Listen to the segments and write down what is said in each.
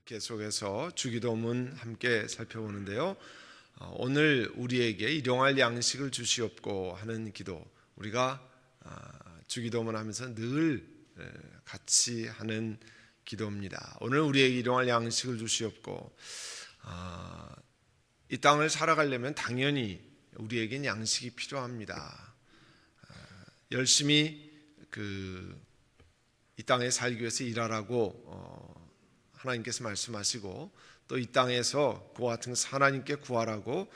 계속해서 주기도문 함께 살펴보는데요. 오늘 우리에게 일용할 양식을 주시옵고 하는 기도, 우리가 주기도문 하면서 늘 같이 하는 기도입니다. 오늘 우리에게 일용할 양식을 주시옵고, 이 땅을 살아가려면 당연히 우리에겐 양식이 필요합니다. 열심히 이 땅에 살기 위해서 일하라고 하나님께서 말씀하시고, 또 이 땅에서 그와 같은 하나님께 구하라고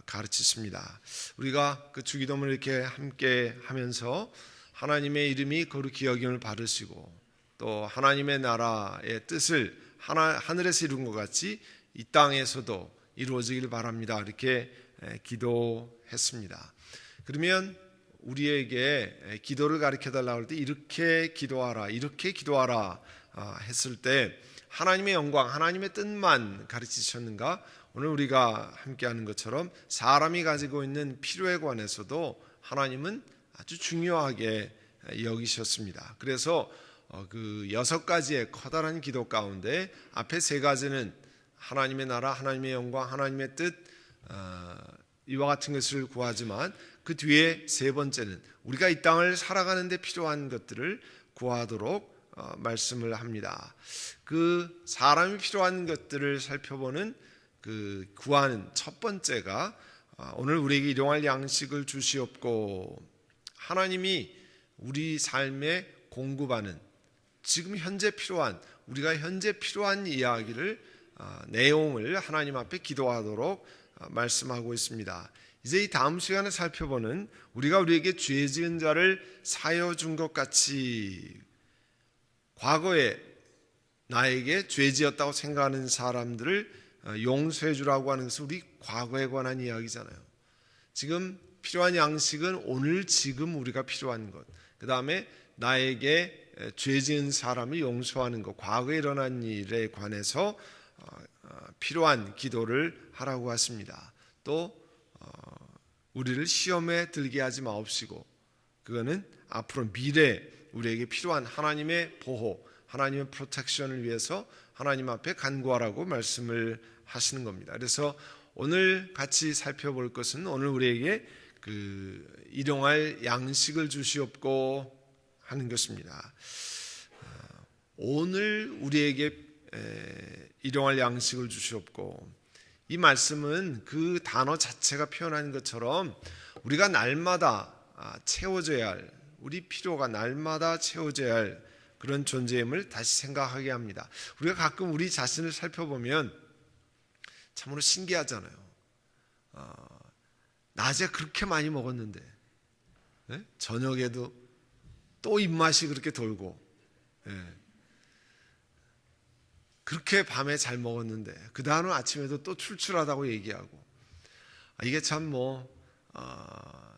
가르치십니다. 우리가 그 주기도문을 이렇게 함께 하면서 하나님의 이름이 거룩히 여김을 받으시고, 또 하나님의 나라의 뜻을 하늘에서 이룬 것 같이 이 땅에서도 이루어지길 바랍니다. 이렇게 기도했습니다. 그러면 우리에게 기도를 가르쳐 달라고 할 때 이렇게 기도하라, 이렇게 기도하라 했을 때 하나님의 영광, 하나님의 뜻만 가르치셨는가? 오늘 우리가 함께하는 것처럼 사람이 가지고 있는 필요에 관해서도 하나님은 아주 중요하게 여기셨습니다. 그래서 그 6가지의 커다란 기도 가운데 앞에 3가지는 하나님의 나라, 하나님의 영광, 하나님의 뜻, 이와 같은 것을 구하지만 그 뒤에 3번째는 우리가 이 땅을 살아가는 데 필요한 것들을 구하도록 말씀을 합니다. 그 사람이 필요한 것들을 살펴보는 그 구하는 첫 번째가 오늘 우리에게 일용할 양식을 주시옵고, 하나님이 우리 삶에 공급하는 지금 현재 필요한, 우리가 현재 필요한 이야기를 내용을 하나님 앞에 기도하도록 말씀하고 있습니다. 이제 이 다음 시간에 살펴보는 우리가 우리에게 죄 지은 자를 사여 준 것 같이, 과거에 나에게 죄 지었다고 생각하는 사람들을 용서해 주라고 하는 것은 우리 과거에 관한 이야기잖아요. 지금 필요한 양식은 오늘 지금 우리가 필요한 것, 그 다음에 나에게 죄 지은 사람을 용서하는 것, 과거에 일어난 일에 관해서 필요한 기도를 하라고 하십니다. 또 우리를 시험에 들게 하지 마옵시고, 그거는 앞으로 미래 우리에게 필요한 하나님의 보호, 하나님의 프로텍션을 위해서 하나님 앞에 간구하라고 말씀을 하시는 겁니다. 그래서 오늘 같이 살펴볼 것은 오늘 우리에게 일용할 양식을 주시옵고 하는 것입니다. 오늘 우리에게 일용할 양식을 주시옵고, 이 말씀은 그 단어 자체가 표현하는 것처럼 우리가 날마다 채워져야 할, 우리 필요가 날마다 채워져야 할 그런 존재임을 다시 생각하게 합니다. 우리가 가끔 우리 자신을 살펴보면 참으로 신기하잖아요. 낮에 그렇게 많이 먹었는데, 저녁에도 또 입맛이 그렇게 돌고, 그렇게 밤에 잘 먹었는데 그 다음 아침에도 또 출출하다고 얘기하고, 이게 참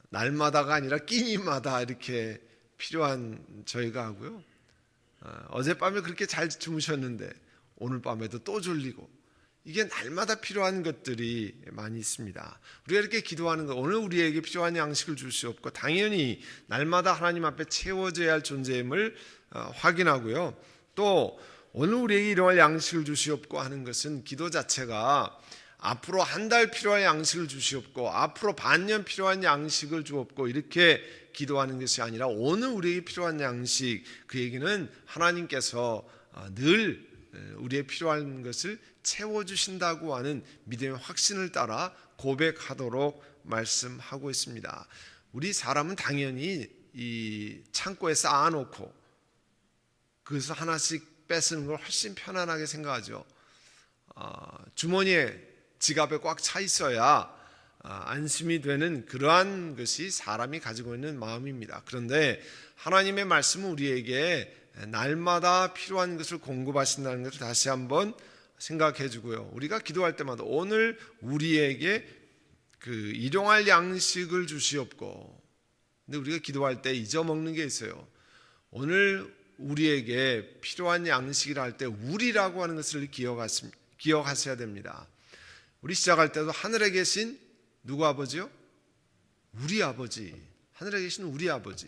날마다가 아니라 끼니마다 이렇게 필요한 저희가 하고요. 어젯밤에 그렇게 잘 주무셨는데 오늘 밤에도 또 졸리고, 이게 날마다 필요한 것들이 많이 있습니다. 우리가 이렇게 기도하는 것, 오늘 우리에게 필요한 양식을 주시옵고, 당연히 날마다 하나님 앞에 채워져야 할 존재임을 확인하고, 또 오늘 우리에게 일용할 양식을 주시옵고 하는 것은 기도 자체가 앞으로 한 달 필요한 양식을 주시옵고, 앞으로 반년 필요한 양식을 주옵고, 이렇게 기도하는 것이 아니라 오늘 우리에게 필요한 양식, 그 얘기는 하나님께서 늘 우리의 필요한 것을 채워주신다고 하는 믿음의 확신을 따라 고백하도록 말씀하고 있습니다. 우리 사람은 당연히 이 창고에 쌓아놓고 그것을 하나씩 뺏는 걸 훨씬 편안하게 생각하죠. 주머니에, 지갑에 꽉 차 있어야 안심이 되는 그러한 것이 사람이 가지고 있는 마음입니다. 그런데 하나님의 말씀은 우리에게 날마다 필요한 것을 공급하신다는 것을 다시 한번 생각해 주고요. 우리가 기도할 때마다 오늘 우리에게 일용할 양식을 주시옵고, 근데 우리가 기도할 때 잊어먹는 게 있어요. 오늘 우리에게 필요한 양식이라 할 때 우리라고 하는 것을 기억하셔야 됩니다. 우리 시작할 때도 하늘에 계신 누구 아버지요? 우리 아버지, 하늘에 계신 우리 아버지.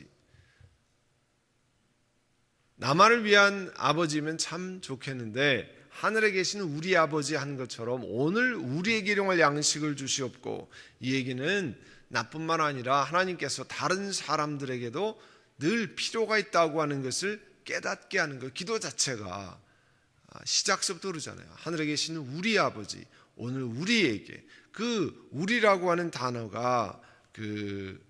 나만을 위한 아버지면 참 좋겠는데 하늘에 계신 우리 아버지 한 것처럼 오늘 우리에게 일용할 양식을 주시옵고, 이 얘기는 나뿐만 아니라 하나님께서 다른 사람들에게도 늘 필요가 있다고 하는 것을 깨닫게 하는 것. 기도 자체가 시작서부터 그러잖아요. 하늘에 계신 우리 아버지, 오늘 우리에게, 그 우리라고 하는 단어가 그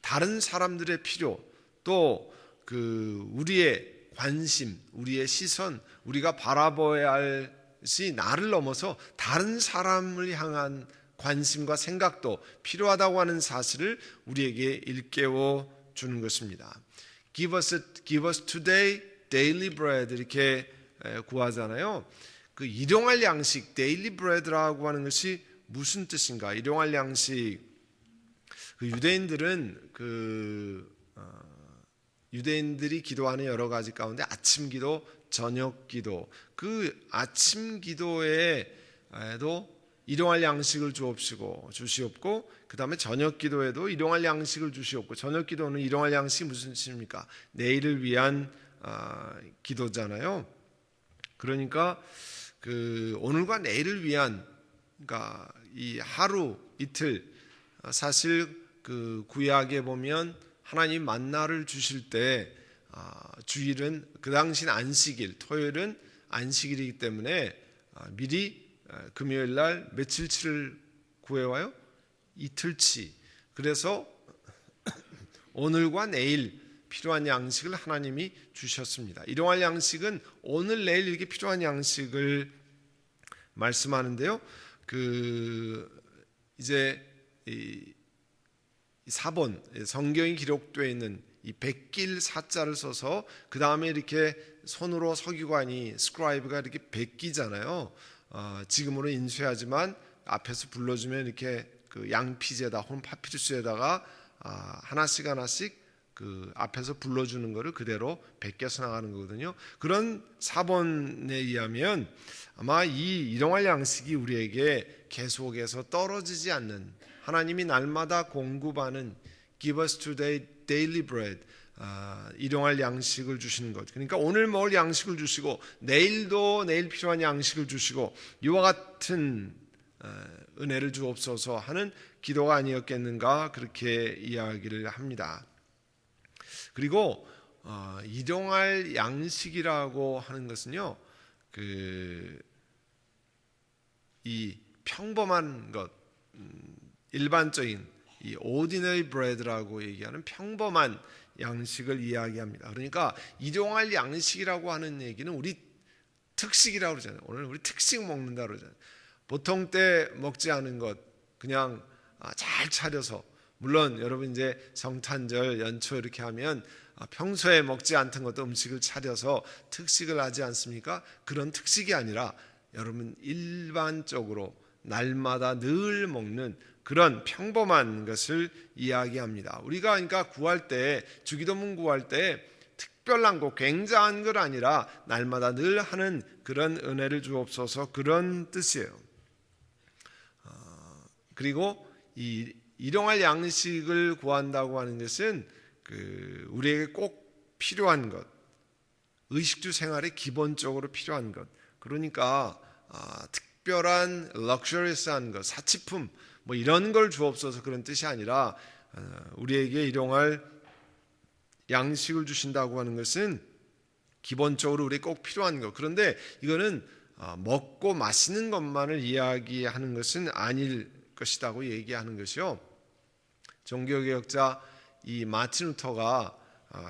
다른 사람들의 필요, 또 그 우리의 관심, 우리의 시선, 우리가 바라봐야 할 것이 나를 넘어서 다른 사람을 향한 관심과 생각도 필요하다고 하는 사실을 우리에게 일깨워 주는 것입니다. Give us today daily bread 이렇게 구하잖아요. 그 일용할 양식, daily bread라고 하는 것이 무슨 뜻인가? 일용할 양식, 그 유대인들이 기도하는 여러 가지 가운데 아침 기도, 저녁 기도, 그 아침 기도에도 일용할 양식을 주시옵고, 그 다음에 저녁 기도에도 일용할 양식을 주시옵고, 저녁 기도는 일용할 양식이 무슨 뜻입니까? 내일을 위한 기도잖아요. 그러니까 그 오늘과 내일을 위한, 그러니까 이 하루 이틀, 사실 그 구약에 보면 하나님 만나를 주실 때 주일은 그 당시는 안식일, 토요일은 안식일이기 때문에 미리 금요일 날 며칠치를 구해와요? 이틀치. 그래서 오늘과 내일 필요한 양식을 하나님이 주셨습니다. 일용할 양식은 오늘 내일 이렇게 필요한 양식을 말씀하는데요. 그 이제 이 사본, 성경이 기록되어 있는 이 백길 사자를 써서 그 다음에 이렇게 손으로 서기관이 스크라이브가 이렇게 베끼잖아요. 지금으로 인쇄하지만 앞에서 불러주면 이렇게 그 양피제다 혹은 파피루스에다가 하나씩 그 앞에서 불러주는 거를 그대로 베껴서 나가는 거거든요. 그런 사본에 의하면 아마 이 일용할 양식이 우리에게 계속해서 떨어지지 않는, 하나님이 날마다 공급하는 Give us today daily bread, 일용할 양식을 주시는 것. 그러니까 오늘 먹을 양식을 주시고 내일도 내일 필요한 양식을 주시고 이와 같은 은혜를 주옵소서 하는 기도가 아니었겠는가, 그렇게 이야기를 합니다. 그리고 일용할 양식이라고 하는 것은요, 이 평범한 것, 일반적인 이 ordinary bread라고 얘기하는 평범한 양식을 이야기합니다. 그러니까 일용할 양식이라고 하는 얘기는 우리 특식이라고 그러잖아요. 오늘 우리 특식 먹는다 그러잖아요. 보통 때 먹지 않은 것, 그냥 잘 차려서, 물론 여러분 이제 성탄절, 연초 이렇게 하면 평소에 먹지 않던 것도 음식을 차려서 특식을 하지 않습니까? 그런 특식이 아니라 여러분 일반적으로 날마다 늘 먹는 그런 평범한 것을 이야기합니다. 우리가 그러니까 구할 때, 주기도문 구할 때 특별한 거, 굉장한 것 아니라 날마다 늘 하는 그런 은혜를 주옵소서, 그런 뜻이에요. 그리고 이 일용할 양식을 구한다고 하는 것은 우리에게 꼭 필요한 것, 의식주 생활에 기본적으로 필요한 것, 그러니까 특별한 럭셔리스한 것, 사치품 뭐 이런 걸 주옵소서, 그런 뜻이 아니라 우리에게 일용할 양식을 주신다고 하는 것은 기본적으로 우리에게 꼭 필요한 것. 그런데 이거는 먹고 마시는 것만을 이야기하는 것은 아닐 것이라고 얘기하는 것이요. 종교개혁자 이 마틴 루터가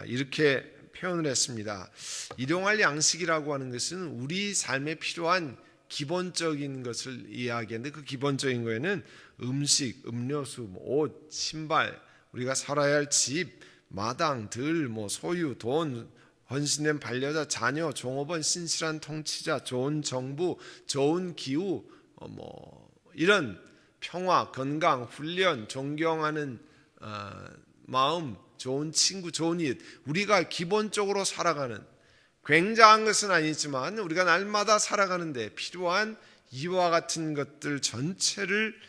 이렇게 표현을 했습니다. 일용할 양식이라고 하는 것은 우리 삶에 필요한 기본적인 것을 이야기하는데, 그 기본적인 거에는 음식, 음료수, 옷, 신발, 우리가 살아야 할 집, 마당, 들, 소유, 돈, 헌신된 반려자, 자녀, 종업원, 신실한 통치자, 좋은 정부, 좋은 기후, 이런 평화, 건강, 훈련, 존경하는 마음, 좋은 친구, 좋은 이웃, 우리가 기본적으로 살아가는, 굉장한 것은 아니지만 우리가 날마다 살아가는데 필요한 이와 같은 것들 전체를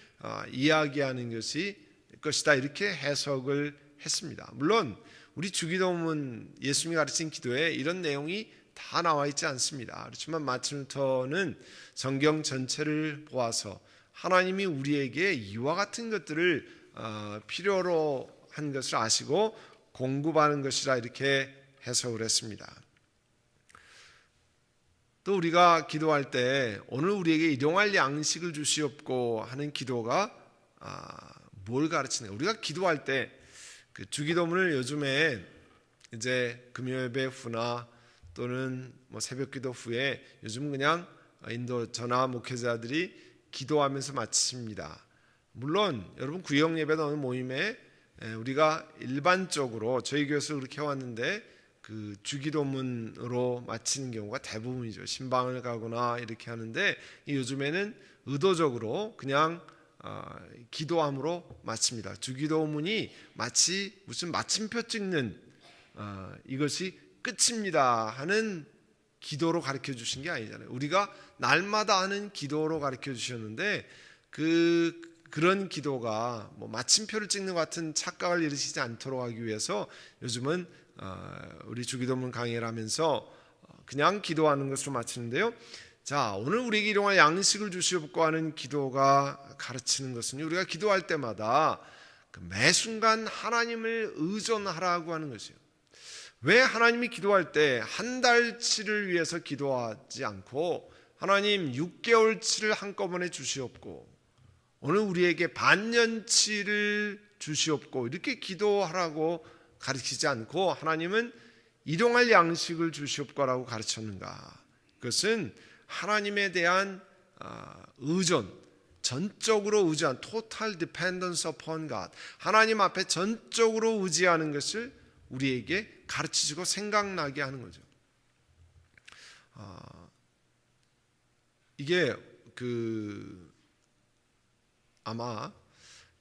이야기하는 것이다, 이렇게 해석을 했습니다. 물론 우리 주기도문, 예수님이 가르친 기도에 이런 내용이 다 나와 있지 않습니다. 그렇지만 마틴 루터는 성경 전체를 보아서 하나님이 우리에게 이와 같은 것들을 필요로 한 것을 아시고 공급하는 것이라 이렇게 해석을 했습니다. 또 우리가 기도할 때 오늘 우리에게 일용할 양식을 주시옵고 하는 기도가 뭘 가르치는가? 우리가 기도할 때 그 주기도문을 요즘에 이제 금요예배 후나 또는 뭐 새벽기도 후에 요즘 그냥 인도 전화 목회자들이 기도하면서 마칩니다. 물론 여러분 구역 예배나 어느 모임에 우리가 일반적으로 저희 교회에서 그렇게 해왔는데 그 주기도문으로 마치는 경우가 대부분이죠. 신방을 가거나 이렇게 하는데 요즘에는 의도적으로 그냥 기도함으로 마칩니다. 주기도문이 마치 무슨 마침표 찍는 이것이 끝입니다 하는 기도로 가르쳐 주신 게 아니잖아요. 우리가 날마다 하는 기도로 가르쳐 주셨는데 그런 기도가 뭐 마침표를 찍는 것 같은 착각을 일으키지 않도록 하기 위해서 요즘은 우리 주기도문 강의를 하면서 그냥 기도하는 것으로 마치는데요. 자, 오늘 우리에게 일용할 양식을 주시옵고 하는 기도가 가르치는 것은 우리가 기도할 때마다 매 순간 하나님을 의존하라고 하는 것이에요. 왜 하나님이 기도할 때 한 달치를 위해서 기도하지 않고 하나님 6개월치를 한꺼번에 주시옵고 오늘 우리에게 반년치를 주시옵고 이렇게 기도하라고 가르치지 않고 하나님은 일용할 양식을 주시옵고라고 가르쳤는가? 그것은 하나님에 대한 의존, 전적으로 의지한 total dependence upon God, 하나님 앞에 전적으로 의지하는 것을 우리에게 가르치시고 생각나게 하는 거죠. 이게 아마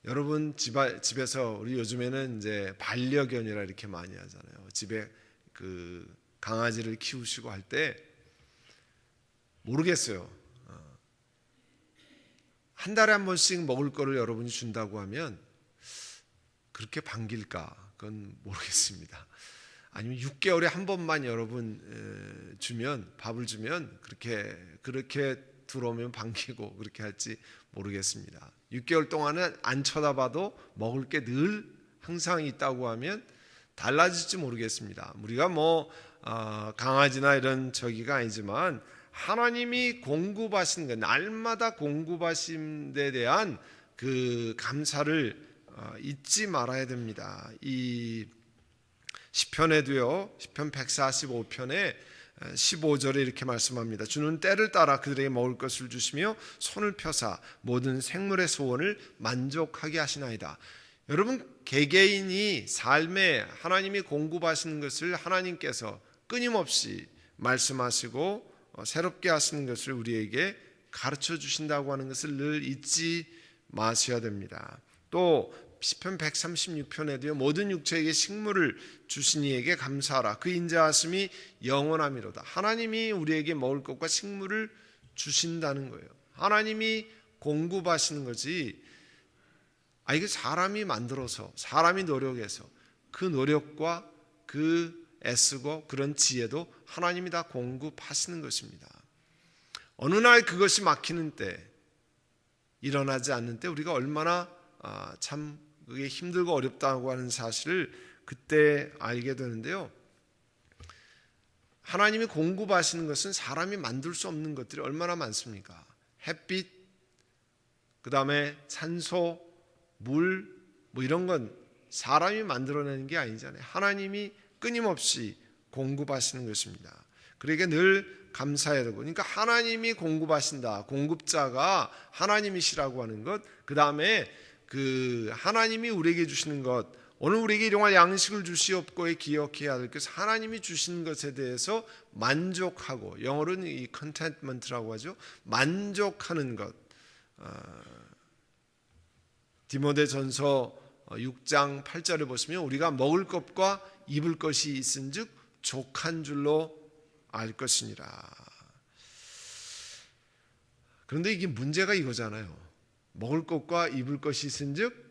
여러분 집에서 우리 요즘에는 이제 반려견이라 이렇게 많이 하잖아요. 집에 강아지를 키우시고 할 때 모르겠어요. 한 달에 한 번씩 먹을 거를 여러분이 준다고 하면 그렇게 반길까? 그건 모르겠습니다. 아니면 6개월에 한 번만 여러분 밥을 주면 그렇게 들어오면 반기고 그렇게 할지 모르겠습니다. 6개월 동안은 안 쳐다봐도 먹을 게 늘 항상 있다고 하면 달라질지 모르겠습니다. 우리가 강아지나 이런 저기가 아니지만 하나님이 공급하신 것, 날마다 공급하신 데 대한 그 감사를 잊지 말아야 됩니다. 이 시편에도요, 시편 145편에 15절에 이렇게 말씀합니다. 주는 때를 따라 그들에게 먹을 것을 주시며 손을 펴사 모든 생물의 소원을 만족하게 하시나이다. 여러분, 개개인이 삶에 하나님이 공급하시는 것을 하나님께서 끊임없이 말씀하시고 새롭게 하시는 것을 우리에게 가르쳐 주신다고 하는 것을 늘 잊지 마셔야 됩니다. 또 시편 136편에도요, 모든 육체에게 식물을 주신 이에게 감사하라. 그 인자하심이 영원함이로다. 하나님이 우리에게 먹을 것과 식물을 주신다는 거예요. 하나님이 공급하시는 거지. 이게 사람이 만들어서, 사람이 노력해서 그 노력과 그 애쓰고 그런 지혜도 하나님이 다 공급하시는 것입니다. 어느 날 그것이 막히는 때, 일어나지 않는 때 우리가 얼마나 참 그게 힘들고 어렵다고 하는 사실을 그때 알게 되는데요. 하나님이 공급하시는 것은 사람이 만들 수 없는 것들이 얼마나 많습니까? 햇빛, 그 다음에 산소, 물, 이런 건 사람이 만들어내는 게 아니잖아요. 하나님이 끊임없이 공급하시는 것입니다. 그러니까 늘 감사해야 되고, 그러니까 하나님이 공급하신다. 공급자가 하나님이시라고 하는 것, 그 다음에 하나님이 우리에게 주시는 것, 오늘 우리에게 일용할 양식을 주시옵고에 기억해야 될 것은 하나님이 주신 것에 대해서 만족하고, 영어로는 이 contentment라고 하죠. 만족하는 것. 디모데전서 6장 8절을 보시면 우리가 먹을 것과 입을 것이 있은즉 족한 줄로 알 것이니라. 그런데 이게 문제가 이거잖아요. 먹을 것과 입을 것이 있은즉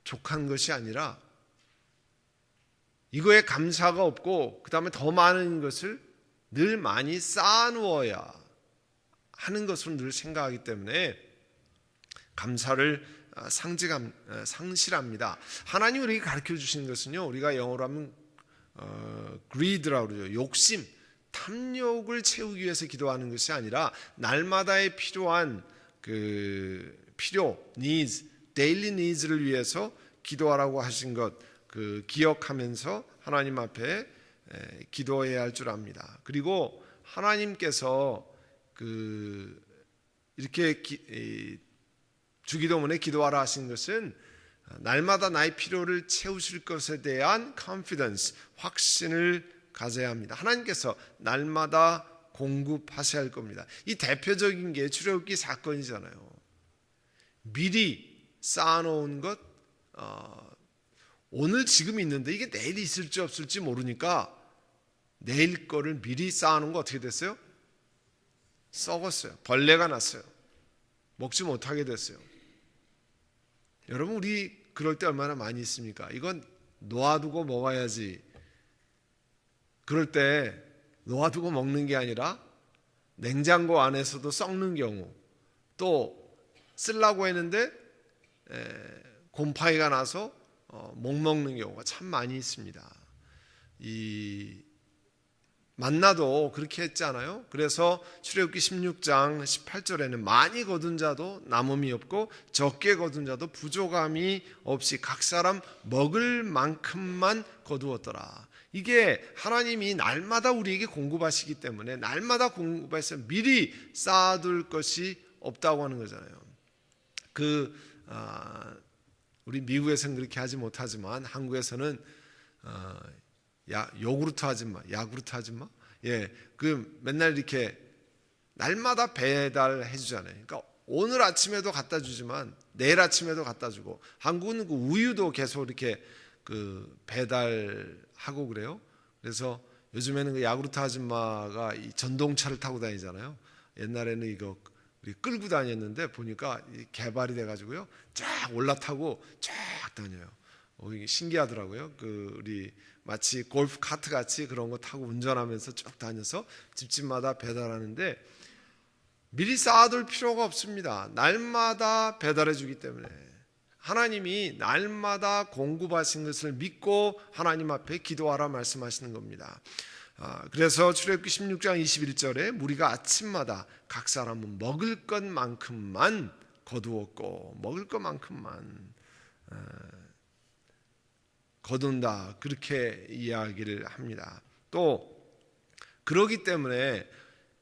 족한 것이 아니라 이거에 감사가 없고 그 다음에 더 많은 것을 늘 많이 쌓아놓아야 하는 것으로 늘 생각하기 때문에 감사를 상실합니다. 하나님 우리에게 가르쳐 주시는 것은요, 우리가 영어로 하면 greed라고 그러죠. 욕심, 탐욕을 채우기 위해서 기도하는 것이 아니라 날마다의 필요한 needs, daily needs를 위해서 기도하라고 하신 것 기억하면서 하나님 앞에 기도해야 할 줄 압니다. 그리고 하나님께서 이렇게 주기도문에 기도하라 하신 것은 날마다 나의 필요를 채우실 것에 대한 confidence, 확신을 가져야 합니다. 하나님께서 날마다 공급하셔야 할 겁니다. 이 대표적인 게 출애굽기 사건이잖아요. 미리 쌓아놓은 것, 오늘 지금 있는데 이게 내일 있을지 없을지 모르니까 내일 거를 미리 쌓아놓은 거 어떻게 됐어요? 썩었어요. 벌레가 났어요. 먹지 못하게 됐어요. 여러분, 우리 그럴 때 얼마나 많이 있습니까? 이건 놓아두고 먹어야지. 그럴 때 놓아두고 먹는 게 아니라 냉장고 안에서도 썩는 경우, 또 쓰려고 했는데 곰팡이가 나서 못 먹는 경우가 참 많이 있습니다. 만나도 그렇게 했잖아요. 그래서 출애굽기 16장 18절에는 많이 거둔 자도 남음이 없고 적게 거둔 자도 부족함이 없이 각 사람 먹을 만큼만 거두었더라. 이게 하나님이 날마다 우리에게 공급하시기 때문에 날마다 공급해서 미리 쌓아둘 것이 없다고 하는 거잖아요. 우리 미국에서는 그렇게 하지 못하지만 한국에서는 요구르트 아줌마, 야구르트 아줌마, 맨날 이렇게 날마다 배달해 주잖아요. 그러니까 오늘 아침에도 갖다 주지만 내일 아침에도 갖다 주고, 한국은 우유도 계속 이렇게 배달하고 그래요. 그래서 요즘에는 야구르트 아줌마가 이 전동차를 타고 다니잖아요. 옛날에는 이거 끌고 다녔는데 보니까 개발이 돼가지고요, 쫙 올라타고 쫙 다녀요. 이게 신기하더라고요. 우리 마치 골프 카트 같이 그런 거 타고 운전하면서 쭉 다녀서 집집마다 배달하는데 미리 쌓아둘 필요가 없습니다. 날마다 배달해 주기 때문에 하나님이 날마다 공급하신 것을 믿고 하나님 앞에 기도하라 말씀하시는 겁니다. 그래서 출애굽기 16장 21절에 무리가 아침마다 각 사람은 먹을 것만큼만 거두었고 먹을 것만큼만 거둔다, 그렇게 이야기를 합니다. 또 그러기 때문에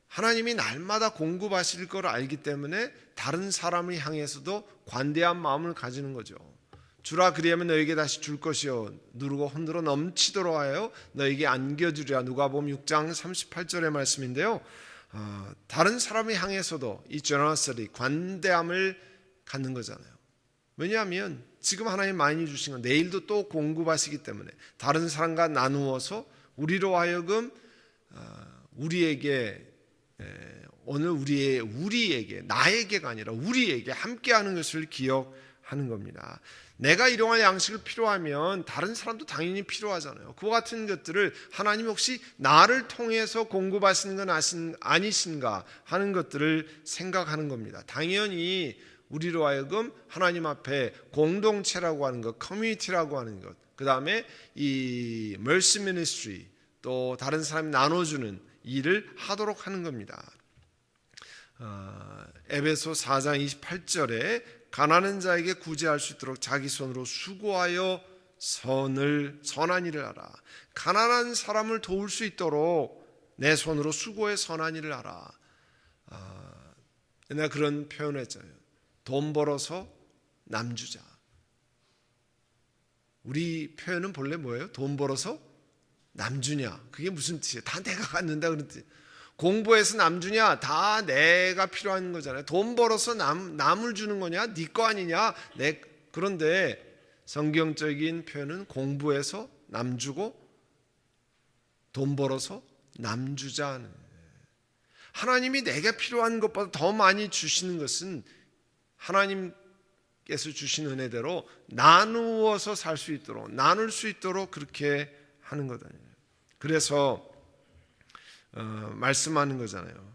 하나님이 날마다 공급하실 걸 알기 때문에 다른 사람을 향해서도 관대한 마음을 가지는 거죠. 주라, 그리하면 너에게 다시 줄 것이요 누르고 흔들어 넘치도록 하여 너에게 안겨주리라. 누가복음 6장 38절의 말씀인데요, 다른 사람을 향해서도 이 generosity, 관대함을 갖는 거잖아요. 왜냐하면 지금 하나님 많이 주신 건 내일도 또 공급하시기 때문에 다른 사람과 나누어서 우리로 하여금 우리에게, 오늘 우리에게, 나에게가 아니라 우리에게 함께하는 것을 기억하는 겁니다. 내가 일용할 양식을 필요하면 다른 사람도 당연히 필요하잖아요. 그와 같은 것들을 하나님 혹시 나를 통해서 공급하시는 건 아니신가 하는 것들을 생각하는 겁니다. 당연히 우리로 하여금 하나님 앞에 공동체라고 하는 것, 커뮤니티라고 하는 것, 그 다음에 이 mercy ministry, 또 다른 사람이 나눠주는 일을 하도록 하는 겁니다. 에베소 4장 28절에 가난한 자에게 구제할 수 있도록 자기 손으로 수고하여 선한 일을 하라. 가난한 사람을 도울 수 있도록 내 손으로 수고해 선한 일을 하라. 옛날에 그런 표현을 했잖아요. 돈 벌어서 남 주자. 우리 표현은 본래 뭐예요? 돈 벌어서 남 주냐? 그게 무슨 뜻이에요? 다 내가 갖는다 그런 뜻. 공부해서 남 주냐? 다 내가 필요한 거잖아요. 돈 벌어서 남을 주는 거냐? 네 거 아니냐? 그런데 성경적인 표현은 공부해서 남 주고 돈 벌어서 남 주자. 하나님이 내게 필요한 것보다 더 많이 주시는 것은 하나님께서 주신 은혜대로 나누어서 살 수 있도록, 나눌 수 있도록 그렇게 하는 거거든요. 그래서 말씀하는 거잖아요.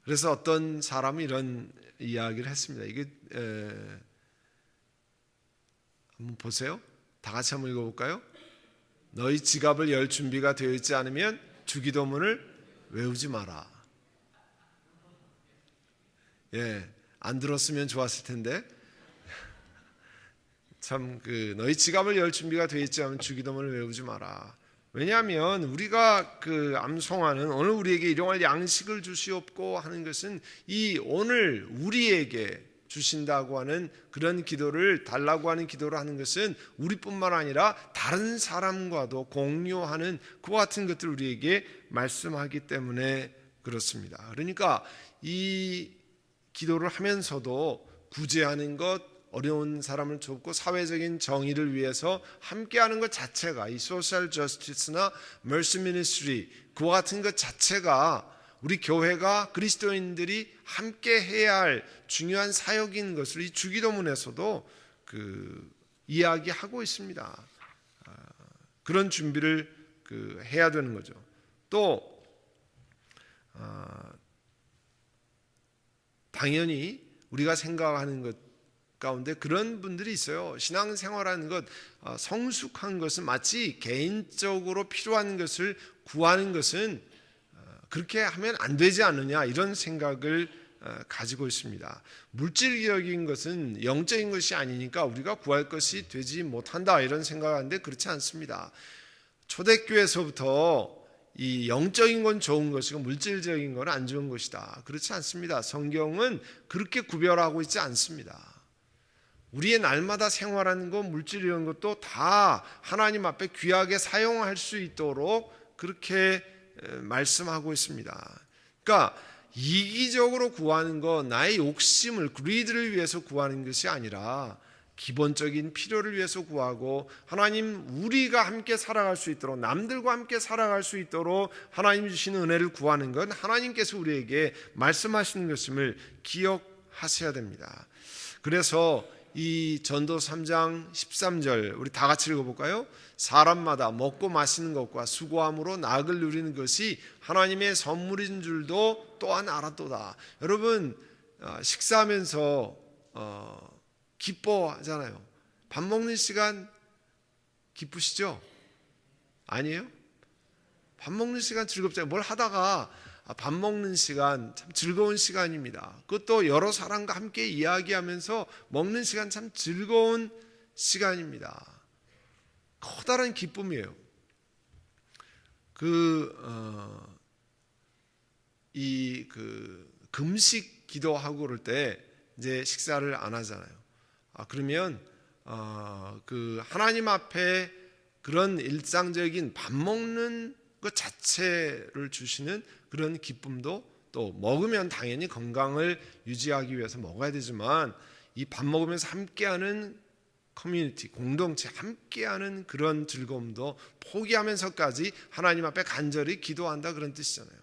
그래서 어떤 사람이 이런 이야기를 했습니다. 이게 한번 보세요. 다 같이 한번 읽어볼까요? 너희 지갑을 열 준비가 되어 있지 않으면 주기도문을 외우지 마라. 안 들었으면 좋았을 텐데 참 너희 지갑을 열 준비가 되어 있지 않으면 주기도문을 외우지 마라. 왜냐하면 우리가 암송하는 오늘 우리에게 일용할 양식을 주시옵고 하는 것은 이 오늘 우리에게 주신다고 하는 그런 기도를 달라고 하는 기도를 하는 것은 우리뿐만 아니라 다른 사람과도 공유하는 그와 같은 것들을 우리에게 말씀하기 때문에 그렇습니다. 그러니까 이 기도를 하면서도 구제하는 것, 어려운 사람을 돕고 사회적인 정의를 위해서 함께하는 것 자체가 이 소셜 저스티스나 멀시 미니스트리 그와 같은 것 자체가 우리 교회가 그리스도인들이 함께 해야 할 중요한 사역인 것을 이 주기도문에서도 이야기하고 있습니다. 그런 준비를 해야 되는 거죠. 또 당연히 우리가 생각하는 것 가운데 그런 분들이 있어요. 신앙생활하는 것, 성숙한 것은 마치 개인적으로 필요한 것을 구하는 것은 그렇게 하면 안 되지 않느냐 이런 생각을 가지고 있습니다. 물질적인 것은 영적인 것이 아니니까 우리가 구할 것이 되지 못한다 이런 생각하는데 그렇지 않습니다. 초대교회에서부터 이 영적인 건 좋은 것이고 물질적인 건 안 좋은 것이다. 그렇지 않습니다. 성경은 그렇게 구별하고 있지 않습니다. 우리의 날마다 생활하는 것, 물질적인 것도 다 하나님 앞에 귀하게 사용할 수 있도록 그렇게 말씀하고 있습니다. 그러니까 이기적으로 구하는 것, 나의 욕심을, 그리드를 위해서 구하는 것이 아니라 기본적인 필요를 위해서 구하고 하나님 우리가 함께 살아갈 수 있도록 남들과 함께 살아갈 수 있도록 하나님 주시는 은혜를 구하는 건 하나님께서 우리에게 말씀하시는 것임을 기억하셔야 됩니다. 그래서 이 전도 3장 13절 우리 다 같이 읽어볼까요? 사람마다 먹고 마시는 것과 수고함으로 낙을 누리는 것이 하나님의 선물인 줄도 또한 알았도다. 여러분 식사하면서 기뻐하잖아요. 밥 먹는 시간 기쁘시죠? 아니에요? 밥 먹는 시간 즐겁잖아요. 뭘 하다가 밥 먹는 시간 참 즐거운 시간입니다. 그것도 여러 사람과 함께 이야기하면서 먹는 시간 참 즐거운 시간입니다. 커다란 기쁨이에요. 금식 기도하고 그럴 때 이제 식사를 안 하잖아요. 그러면 하나님 앞에 그런 일상적인 밥 먹는 것 자체를 주시는 그런 기쁨도 또 먹으면 당연히 건강을 유지하기 위해서 먹어야 되지만 이 밥 먹으면서 함께하는 커뮤니티, 공동체 함께하는 그런 즐거움도 포기하면서까지 하나님 앞에 간절히 기도한다 그런 뜻이잖아요.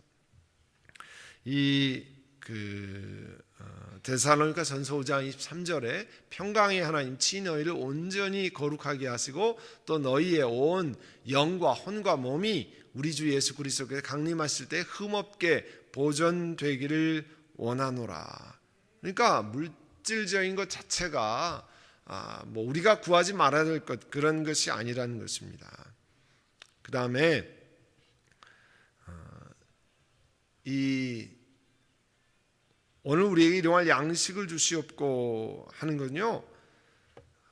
데살로니가 전서 5장 23절에 평강의 하나님 치 너희를 온전히 거룩하게 하시고 또 너희의 온 영과 혼과 몸이 우리 주 예수 그리스도께서 강림하실 때 흠없게 보존되기를 원하노라. 그러니까 물질적인 것 자체가 우리가 구하지 말아야 될 것 그런 것이 아니라는 것입니다. 그 다음에 오늘 우리에게 일용할 양식을 주시옵고 하는 건요,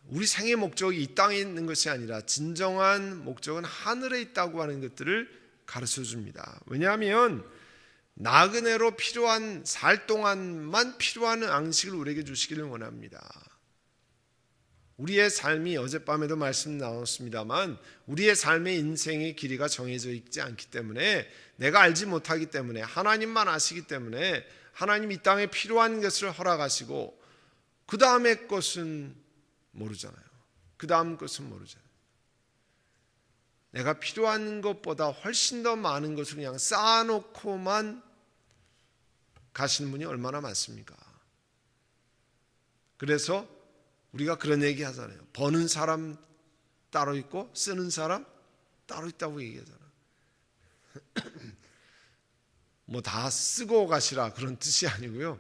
우리 생의 목적이 이 땅에 있는 것이 아니라 진정한 목적은 하늘에 있다고 하는 것들을 가르쳐 줍니다. 왜냐하면 나그네로 필요한 살 동안만 필요한 양식을 우리에게 주시기를 원합니다. 우리의 삶이 어젯밤에도 말씀 나눴습니다만 우리의 삶의 인생의 길이가 정해져 있지 않기 때문에 내가 알지 못하기 때문에 하나님만 아시기 때문에 하나님 이 땅에 필요한 것을 허락하시고 그 다음의 것은 모르잖아요. 그 다음 것은 모르잖아요. 내가 필요한 것보다 훨씬 더 많은 것을 그냥 쌓아놓고만 가시는 분이 얼마나 많습니까? 그래서 우리가 그런 얘기 하잖아요. 버는 사람 따로 있고 쓰는 사람 따로 있다고 얘기하잖아요. 뭐 다 쓰고 가시라 그런 뜻이 아니고요.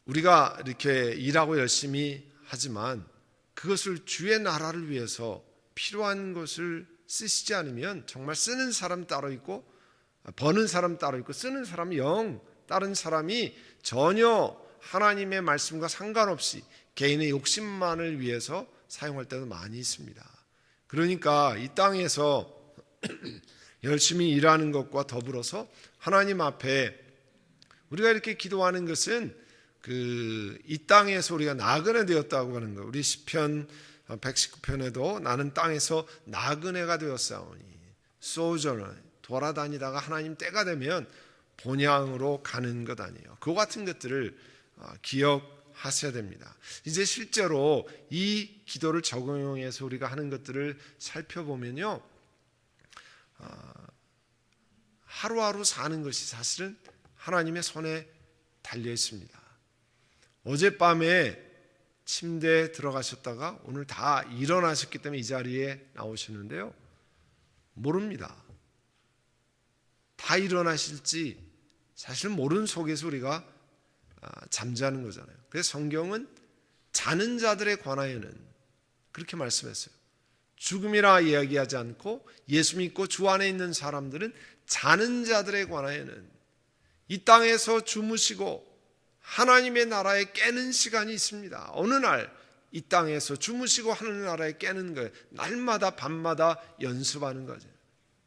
우리가 이렇게 일하고 열심히 하지만 그것을 주의 나라를 위해서 필요한 것을 쓰시지 않으면 정말 쓰는 사람 따로 있고 버는 사람 따로 있고 쓰는 사람이 영 다른 사람이 전혀 하나님의 말씀과 상관없이 개인의 욕심만을 위해서 사용할 때도 많이 있습니다. 그러니까 이 땅에서 열심히 일하는 것과 더불어서 하나님 앞에 우리가 이렇게 기도하는 것은 이 땅에서 우리가 나그네 되었다고 하는 거. 우리 시편 119편에도 나는 땅에서 나그네가 되었사오니 소저너 돌아다니다가 하나님 때가 되면 본향으로 가는 것 아니에요. 그와 같은 것들을 기억하셔야 됩니다. 이제 실제로 이 기도를 적용해서 우리가 하는 것들을 살펴보면요, 하루하루 사는 것이 사실은 하나님의 손에 달려 있습니다. 어젯밤에 침대에 들어가셨다가 오늘 다 일어나셨기 때문에 이 자리에 나오시는데요, 모릅니다. 다 일어나실지 사실 모르는 속에서 우리가 잠자는 거잖아요. 그래서 성경은 자는 자들에 관하여는 그렇게 말씀했어요. 죽음이라 이야기하지 않고 예수 믿고 주 안에 있는 사람들은 자는 자들에 관하여는 이 땅에서 주무시고 하나님의 나라에 깨는 시간이 있습니다. 어느 날 이 땅에서 주무시고 하나님의 나라에 깨는 거예요. 날마다 밤마다 연습하는 거죠.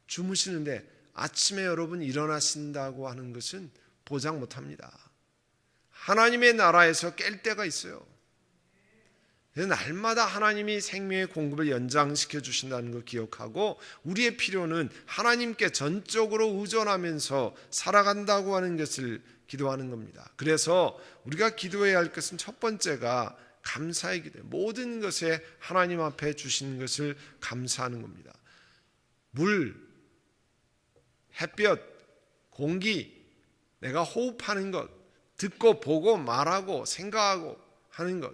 주무시는데 아침에 여러분 일어나신다고 하는 것은 보장 못합니다. 하나님의 나라에서 깰 때가 있어요. 날마다 하나님이 생명의 공급을 연장시켜 주신다는 걸 기억하고 우리의 필요는 하나님께 전적으로 의존하면서 살아간다고 하는 것을 기도하는 겁니다. 그래서 우리가 기도해야 할 것은 첫 번째가 감사의 기도예요. 모든 것에 하나님 앞에 주신 것을 감사하는 겁니다. 물, 햇볕, 공기, 내가 호흡하는 것, 듣고 보고 말하고 생각하고 하는 것,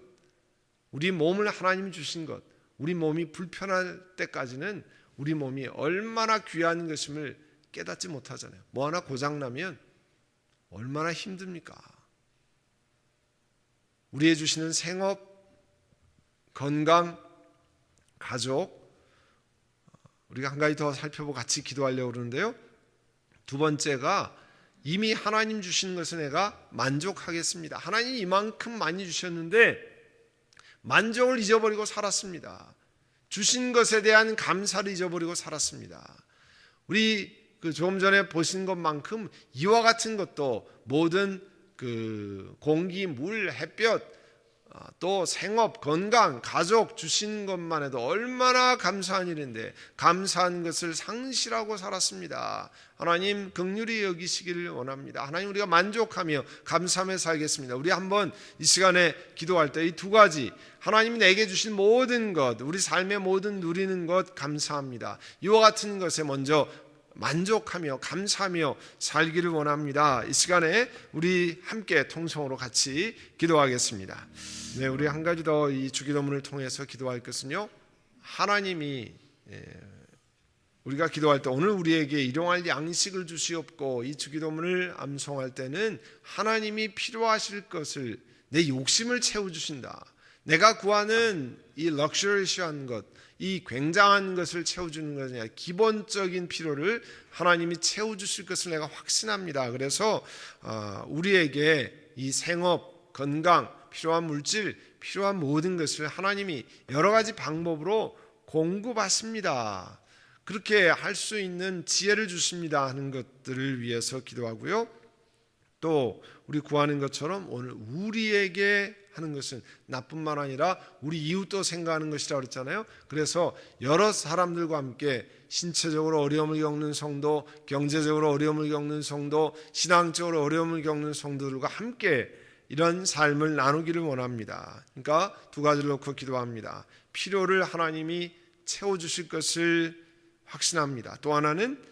우리 몸을 하나님이 주신 것, 우리 몸이 불편할 때까지는 우리 몸이 얼마나 귀한 것임을 깨닫지 못하잖아요. 뭐 하나 고장나면 얼마나 힘듭니까? 우리의 주시는 생업, 건강, 가족, 우리가 한 가지 더 살펴보고 같이 기도하려고 그러는데요, 두 번째가 이미 하나님 주신 것에 내가 만족하겠습니다. 하나님이 이만큼 많이 주셨는데 만족을 잊어버리고 살았습니다. 주신 것에 대한 감사를 잊어버리고 살았습니다. 우리 조금 전에 보신 것만큼 이와 같은 것도 모든 공기, 물, 햇볕, 또 생업, 건강, 가족 주신 것만 해도 얼마나 감사한 일인데 감사한 것을 상실하고 살았습니다. 하나님 긍휼히 여기시기를 원합니다. 하나님 우리가 만족하며 감사하며 살겠습니다. 우리 한번 이 시간에 기도할 때 이 두 가지, 하나님이 내게 주신 모든 것, 우리 삶의 모든 누리는 것 감사합니다. 이와 같은 것에 먼저 만족하며 감사하며 살기를 원합니다. 이 시간에 우리 함께 통성으로 같이 기도하겠습니다. 네, 우리 한 가지 더 이 주기도문을 통해서 기도할 것은요, 하나님이 우리가 기도할 때 오늘 우리에게 일용할 양식을 주시옵고, 이 주기도문을 암송할 때는 하나님이 필요하실 것을, 내 욕심을 채워주신다. 내가 구하는 이 럭셔리한 것, 이 굉장한 것을 채워주는 것이 아니라 기본적인 필요를 하나님이 채워주실 것을 내가 확신합니다. 그래서 우리에게 이 생업, 건강, 필요한 물질, 필요한 모든 것을 하나님이 여러 가지 방법으로 공급하십니다. 그렇게 할 수 있는 지혜를 주십니다 하는 것들을 위해서 기도하고요. 또 우리 구하는 것처럼 오늘 우리에게 하는 것은 나뿐만 아니라 우리 이웃도 생각하는 것이라고 그랬잖아요. 그래서 여러 사람들과 함께 신체적으로 어려움을 겪는 성도, 경제적으로 어려움을 겪는 성도, 신앙적으로 어려움을 겪는 성도들과 함께 이런 삶을 나누기를 원합니다. 그러니까 두 가지를 놓고 기도합니다. 필요를 하나님이 채워주실 것을 확신합니다. 또 하나는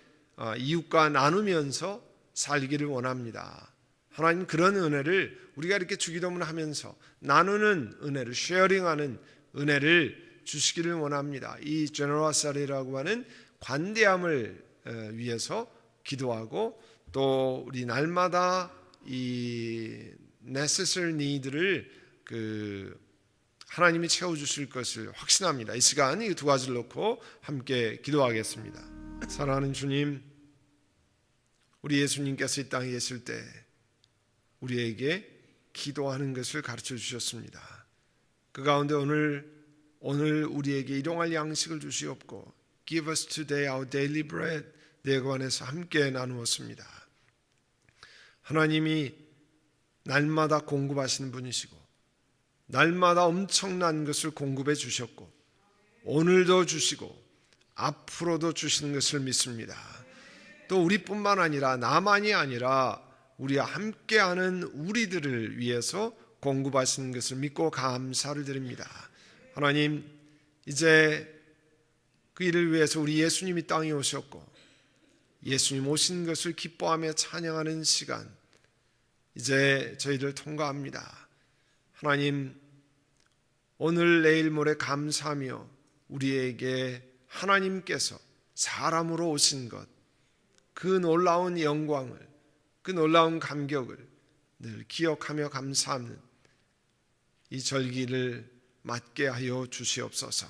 이웃과 나누면서 살기를 원합니다. 하나님 그런 은혜를 우리가 이렇게 주기도문 하면서 나누는 은혜를, 쉐어링하는 은혜를 주시기를 원합니다. 이 제너러시티라고 하는 관대함을 위해서 기도하고 또 우리 날마다 이 necessary need를 하나님이 채워주실 것을 확신합니다. 이 시간 이 두 가지를 놓고 함께 기도하겠습니다. 사랑하는 주님, 우리 예수님께서 이 땅에 계실 때 우리에게 기도하는 것을 가르쳐 주셨습니다. 그 가운데 오늘 우리에게 일용할 양식을 주시옵고 Give us today our daily bread 네 관에서 함께 나누었습니다. 하나님이 날마다 공급하시는 분이시고 날마다 엄청난 것을 공급해 주셨고 오늘도 주시고 앞으로도 주시는 것을 믿습니다. 또 우리뿐만 아니라 나만이 아니라 우리와 함께하는 우리들을 위해서 공급하시는 것을 믿고 감사를 드립니다. 하나님, 이제 그 일을 위해서 우리 예수님이 땅에 오셨고 예수님 오신 것을 기뻐하며 찬양하는 시간 이제 저희를 통과합니다. 하나님, 오늘 내일 모레 감사하며 우리에게 하나님께서 사람으로 오신 것, 그 놀라운 영광을, 그 놀라운 감격을 늘 기억하며 감사하는 이 절기를 맞게 하여 주시옵소서.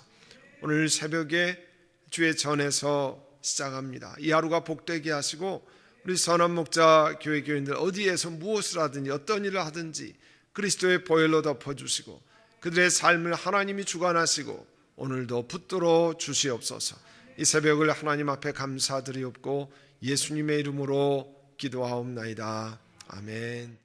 오늘 새벽에 주의 전에서 시작합니다. 이 하루가 복되게 하시고 우리 선한 목자 교회 교인들 어디에서 무엇을 하든지 어떤 일을 하든지 그리스도의 보혈로 덮어주시고 그들의 삶을 하나님이 주관하시고 오늘도 붙들어 주시옵소서. 이 새벽을 하나님 앞에 감사드리옵고 예수님의 이름으로 기도하옵나이다. 아멘.